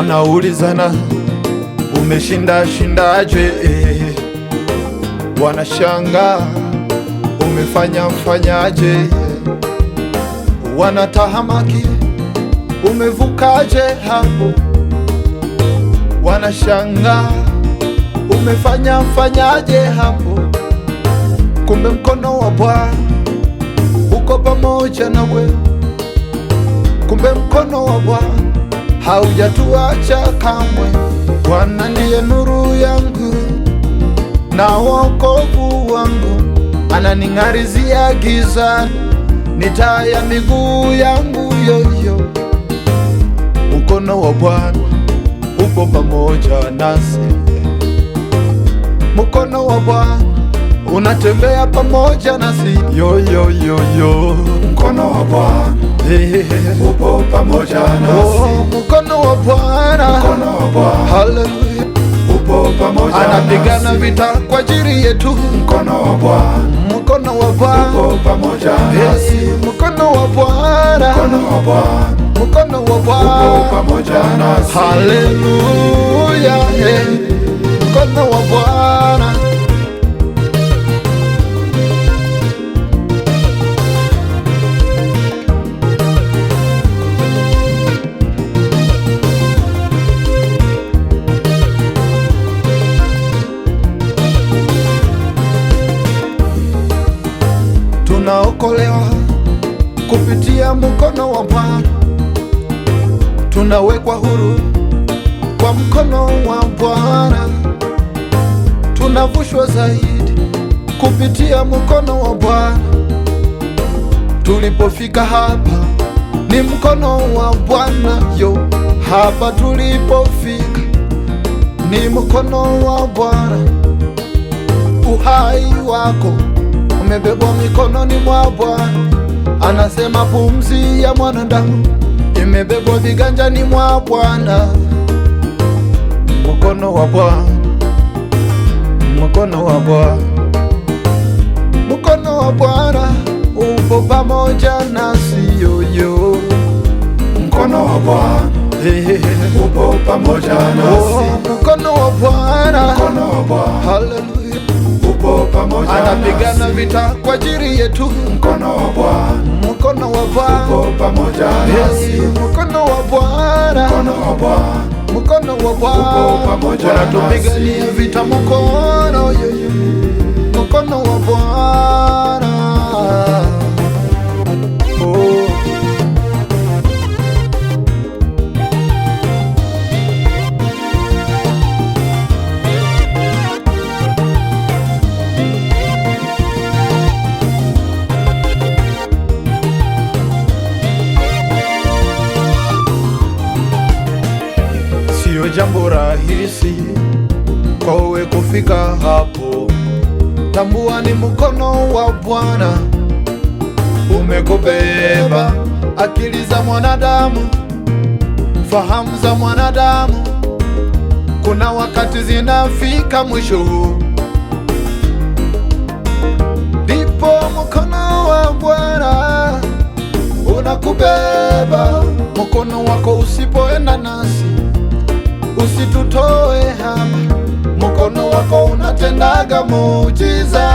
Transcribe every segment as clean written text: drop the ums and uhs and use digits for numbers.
wanaulizana umeshinda shindaje, wanashanga umefanya mfanyaje, wanatahamaki umevukaje hapo, wanashanga umefanya mfanyaje hapo. Kumbe mkono wa Bwana uko pamoja na wewe, kumbe mkono wa Bwana haujatuacha kamwe. Bwana ndiye nuru yangu na wokovu wangu, ananing'arizia gizani, ni taa ya miguu yangu yoyo. Mkono wa Bwana upo pamoja nasi, mkono wa Bwana unatembea pamoja nasi yo. Mkono wa Bwana upo pamoja nasi, mkono wa Bwana, haleluya, upo pamoja nasi, anapigana vita kwa ajili yetu. Mkono wa Bwana, mkono wa Bwana upo pamoja nasi, mkono wa Bwana, mkono wa Bwana upo pamoja nasi, haleluya, mkono wa Bwana. Tunaokolewa kupitia mkono wa Bwana, tunawekwa huru kwa mkono wa Bwana, tunavushwa zaidi kupitia mkono wa Bwana. Tulipofika hapa ni mkono wa Bwana yo, hapa tulipofika ni mkono wa Bwana. Uhai wako umebebwa mikononi mwa Bwana, anasema pumzi ya mwanadamu imebebwa viganjani mwa Bwana. Mkono wa Bwana, mkono wa Bwana, mkono wa Bwana upo pamoja nasi yoyo. Mkono wa Bwana upo pamoja nasi, mkono wa Bwana, haleluya, upo pamoja nasi, anapigana vita kwa ajili yetu. Mkono wa Bwana, mkono wa Bwana upo pamoja nasi, mkono wa Bwana, mkono wa Bwana upo pamoja nasi, unatupigania vita. Mkono yoyo, mkono wa Bwana Sio jambo rahisi kwa wewe kufika hapo. Tambua ni mkono wa Bwana umekubeba. Akili za mwanadamu, fahamu za mwanadamu, kuna wakati zinafika mwisho, ndipo mkono wa Bwana unakubeba. Mkono wako usipoenda nasi, usitutoe hapa. Mkono wako unatendaga muujiza.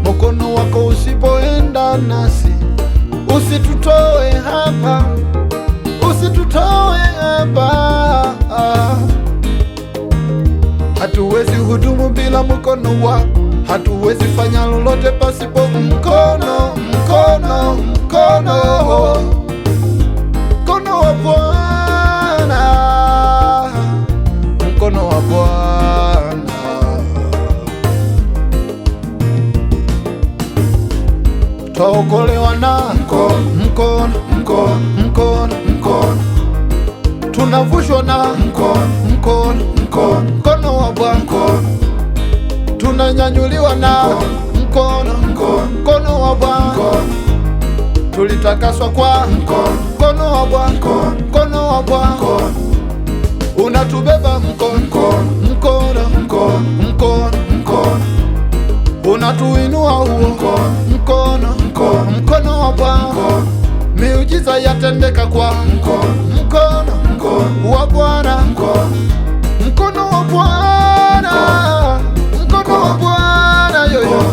Mkono wako usipoenda nasi, usitutoe hapa, usitutoe hapa. Hatuwezi hudumu bila mkono wako, hatuwezi fanya lolote pasipo mkono wa Bwana, mkono wa Bwana. Twaokolewa na mkono, tunavushwa na mkono wa Bwana, tunanyanyuliwa na mkono wa Bwana, tulitakaswa kwa mkono wa Bwana, unatubeba mkono, unatuinua huo mkono wa Bwana. miujiza yatendeka kwa mkono wa Bwana, mkono wa Bwana, mkono wa Bwana yoyo,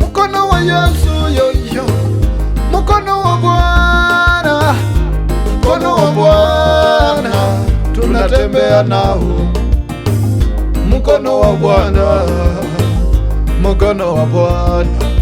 mkono wa Yesu yoyo, mkono wa Bwana, mkono wa Bwana tunatembea nao, mkono wa Bwana, mkono wa Bwana.